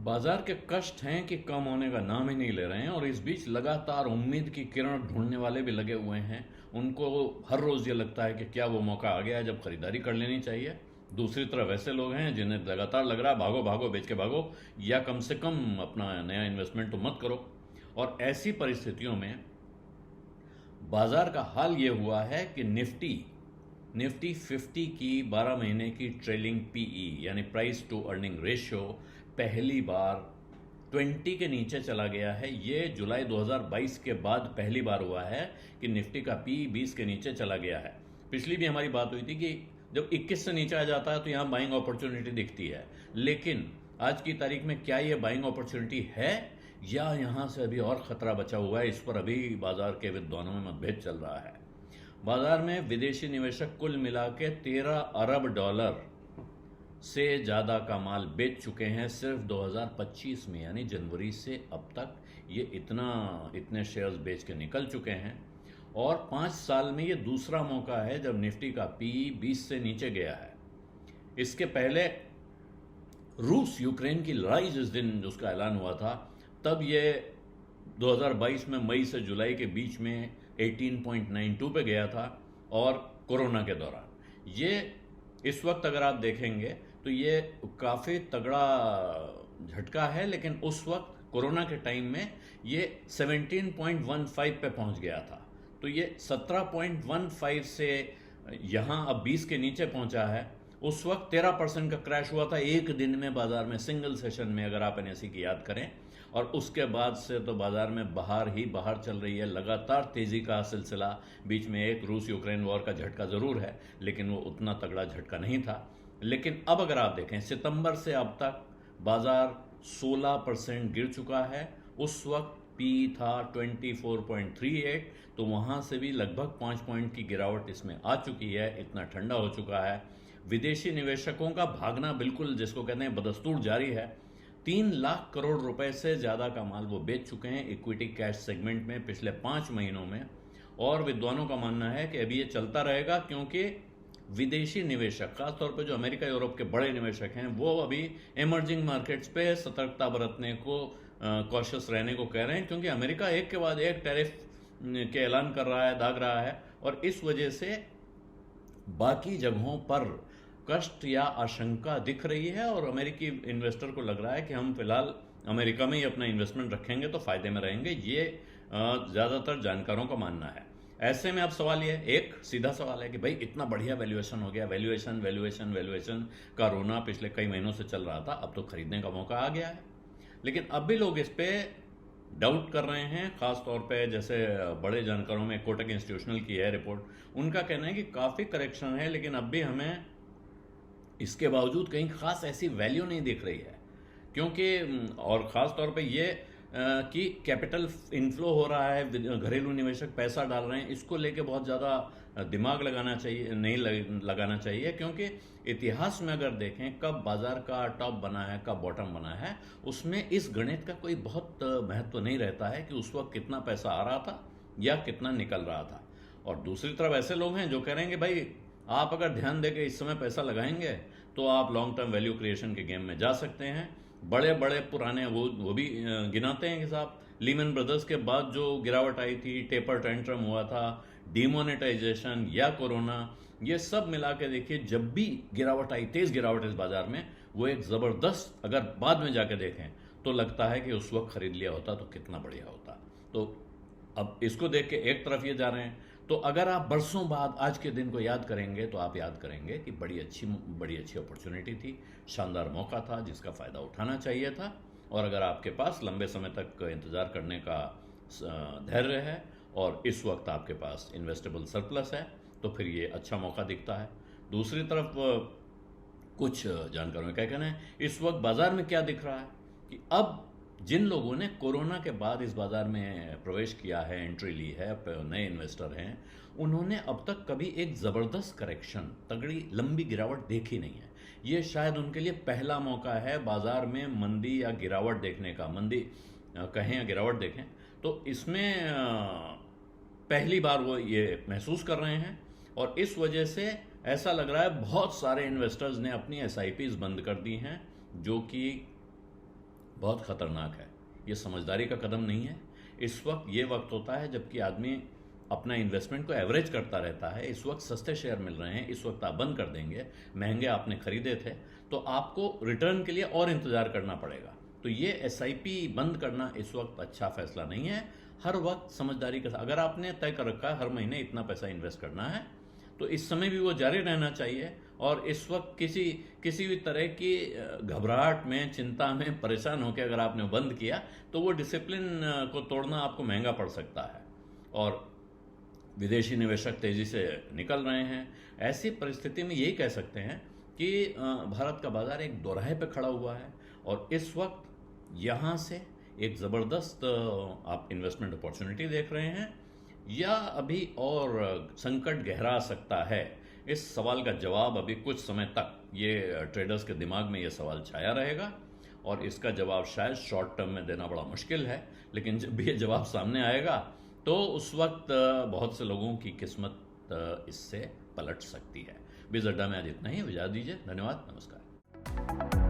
बाजार के कष्ट हैं कि कम होने का नाम ही नहीं ले रहे हैं और इस बीच लगातार उम्मीद की किरण ढूंढने वाले भी लगे हुए हैं। उनको हर रोज ये लगता है कि क्या वो मौका आ गया है जब खरीदारी कर लेनी चाहिए। दूसरी तरफ ऐसे लोग हैं जिन्हें लगातार लग रहा है भागो भागो बेच के भागो, या कम से कम अपना नया इन्वेस्टमेंट तो मत करो। और ऐसी परिस्थितियों में बाजार का हाल ये हुआ है कि निफ्टी निफ्टी 50 की 12 महीने की ट्रेलिंग पीई यानी प्राइस टू अर्निंग रेशियो पहली बार 20 के नीचे चला गया है। ये जुलाई 2022 के बाद पहली बार हुआ है कि निफ्टी का पी 20 के नीचे चला गया है। पिछली भी हमारी बात हुई थी कि जब 21 से नीचे आ जाता है तो यहाँ बाइंग अपॉर्चुनिटी दिखती है, लेकिन आज की तारीख में क्या ये बाइंग अपॉर्चुनिटी है या यहाँ से अभी और खतरा बचा हुआ है, इस पर अभी बाजार के विद्वानों में मतभेद चल रहा है। बाजार में विदेशी निवेशक कुल मिला के 13 अरब डॉलर से ज़्यादा का माल बेच चुके हैं सिर्फ 2025 में, यानी जनवरी से अब तक ये इतने शेयर्स बेच के निकल चुके हैं। और 5 साल में ये दूसरा मौका है जब निफ्टी का पी 20 से नीचे गया है। इसके पहले रूस यूक्रेन की लड़ाई जिस दिन उसका ऐलान हुआ था, तब ये 2022 में मई से जुलाई के बीच में 18.92 पे गया था। और कोरोना के दौरान ये इस वक्त अगर आप देखेंगे तो ये काफ़ी तगड़ा झटका है, लेकिन उस वक्त कोरोना के टाइम में ये 17.15 पे पहुंच गया था। तो ये 17.15 से यहाँ अब 20 के नीचे पहुंचा है। उस वक्त 13% का क्रैश हुआ था एक दिन में बाजार में, सिंगल सेशन में, अगर आप एनएसई की याद करें। और उसके बाद से तो बाजार में बाहर ही बाहर चल रही है, लगातार तेजी का सिलसिला। बीच में एक रूस यूक्रेन वॉर का झटका जरूर है, लेकिन वो उतना तगड़ा झटका नहीं था। लेकिन अब अगर आप देखें सितंबर से अब तक बाजार 16% गिर चुका है। उस वक्त पी था 24.38, तो वहां से भी लगभग 5 पॉइंट की गिरावट इसमें आ चुकी है। इतना ठंडा हो चुका है। विदेशी निवेशकों का भागना बिल्कुल जिसको कहते हैं बदस्तूर जारी है। 3 लाख करोड़ रुपए से ज्यादा का माल वो बेच चुके हैं इक्विटी कैश सेगमेंट में पिछले 5 महीनों में। और विद्वानों का मानना है कि अभी ये चलता रहेगा, क्योंकि विदेशी निवेशक, खासतौर पर जो अमेरिका यूरोप के बड़े निवेशक हैं, वो अभी इमर्जिंग मार्केट्स पे सतर्कता बरतने को, कॉशियस रहने को कह रहे हैं, क्योंकि अमेरिका एक के बाद एक टैरिफ के ऐलान कर रहा है, दाग रहा है। और इस वजह से बाकी जगहों पर कष्ट या आशंका दिख रही है और अमेरिकी इन्वेस्टर को लग रहा है कि हम फिलहाल अमेरिका में ही अपना इन्वेस्टमेंट रखेंगे तो फायदे में रहेंगे। ये ज़्यादातर जानकारों का मानना है। ऐसे में अब सवाल ये, एक सीधा सवाल है कि भाई इतना बढ़िया वैल्यूएशन हो गया, वैल्यूएशन वैल्यूएशन वैल्यूएशन का रोना पिछले कई महीनों से चल रहा था, अब तो खरीदने का मौका आ गया है। लेकिन अब भी लोग इस पे डाउट कर रहे हैं। खास तौर पे जैसे बड़े जानकारों में कोटक इंस्टीट्यूशनल की है रिपोर्ट, उनका कहना है कि काफ़ी करेक्शन है, लेकिन अब भी हमें इसके बावजूद कहीं खास ऐसी वैल्यू नहीं दिख रही है। क्योंकि और ख़ास तौर पे ये कि कैपिटल इनफ्लो हो रहा है, घरेलू निवेशक पैसा डाल रहे हैं, इसको लेके बहुत ज़्यादा दिमाग लगाना चाहिए, नहीं लगाना चाहिए। क्योंकि इतिहास में अगर देखें कब बाजार का टॉप बना है, कब बॉटम बना है, उसमें इस गणित का कोई बहुत महत्व नहीं रहता है कि उस वक्त कितना पैसा आ रहा था या कितना निकल रहा था। और दूसरी तरफ ऐसे लोग हैं जो कह रहे हैं कि भाई आप अगर ध्यान देके इस समय पैसा लगाएंगे तो आप लॉन्ग टर्म वैल्यू क्रिएशन के गेम में जा सकते हैं। बड़े बड़े पुराने वो भी गिनाते हैं कि साहब लीमन ब्रदर्स के बाद जो गिरावट आई थी, टेपर टेंट्रम हुआ था, डिमोनेटाइजेशन या कोरोना, ये सब मिला के देखिए जब भी गिरावट आई, तेज गिरावट इस बाजार में, वो एक जबरदस्त, अगर बाद में जाके देखें तो लगता है कि उस वक्त खरीद लिया होता तो कितना बढ़िया होता। तो अब इसको देख के एक तरफ ये जा रहे हैं। तो अगर आप बरसों बाद आज के दिन को याद करेंगे तो आप याद करेंगे कि बड़ी अच्छी अपॉर्चुनिटी थी, शानदार मौका था जिसका फ़ायदा उठाना चाहिए था। और अगर आपके पास लंबे समय तक इंतज़ार करने का धैर्य है और इस वक्त आपके पास इन्वेस्टेबल सरप्लस है तो फिर ये अच्छा मौका दिखता है। दूसरी तरफ कुछ जानकारों में क्या कहना है, इस वक्त बाजार में क्या दिख रहा है कि अब जिन लोगों ने कोरोना के बाद इस बाजार में प्रवेश किया है, एंट्री ली है, नए इन्वेस्टर हैं, उन्होंने अब तक कभी एक ज़बरदस्त करेक्शन, तगड़ी लंबी गिरावट देखी नहीं है। ये शायद उनके लिए पहला मौका है बाजार में मंदी या गिरावट देखने का। मंदी कहें या गिरावट देखें तो इसमें पहली बार वो ये महसूस कर रहे हैं। और इस वजह से ऐसा लग रहा है बहुत सारे इन्वेस्टर्स ने अपनी एसआईपीज बंद कर दी हैं, जो कि बहुत खतरनाक है। ये समझदारी का कदम नहीं है। इस वक्त ये वक्त होता है जबकि आदमी अपना इन्वेस्टमेंट को एवरेज करता रहता है। इस वक्त सस्ते शेयर मिल रहे हैं, इस वक्त आप बंद कर देंगे, महंगे आपने खरीदे थे, तो आपको रिटर्न के लिए और इंतजार करना पड़ेगा। तो ये एसआईपी बंद करना इस वक्त अच्छा फैसला नहीं है। हर वक्त समझदारी के साथ, अगर आपने तय कर रखा है हर महीने इतना पैसा इन्वेस्ट करना है, तो इस समय भी वो जारी रहना चाहिए। और इस वक्त किसी भी तरह की घबराहट में, चिंता में परेशान होकर अगर आपने बंद किया तो वो डिसिप्लिन को तोड़ना आपको महंगा पड़ सकता है। और विदेशी निवेशक तेजी से निकल रहे हैं। ऐसी परिस्थिति में यही कह सकते हैं कि भारत का बाजार एक दोराहे पे खड़ा हुआ है और इस वक्त यहाँ से एक ज़बरदस्त आप इन्वेस्टमेंट अपॉर्चुनिटी देख रहे हैं या अभी और संकट गहरा सकता है। इस सवाल का जवाब अभी कुछ समय तक ये ट्रेडर्स के दिमाग में ये सवाल छाया रहेगा और इसका जवाब शायद शॉर्ट टर्म में देना बड़ा मुश्किल है, लेकिन जब भी ये जवाब सामने आएगा तो उस वक्त बहुत से लोगों की किस्मत इससे पलट सकती है। बीज अड्डा में आज इतना ही, इजाज़त दीजिए। धन्यवाद, नमस्कार।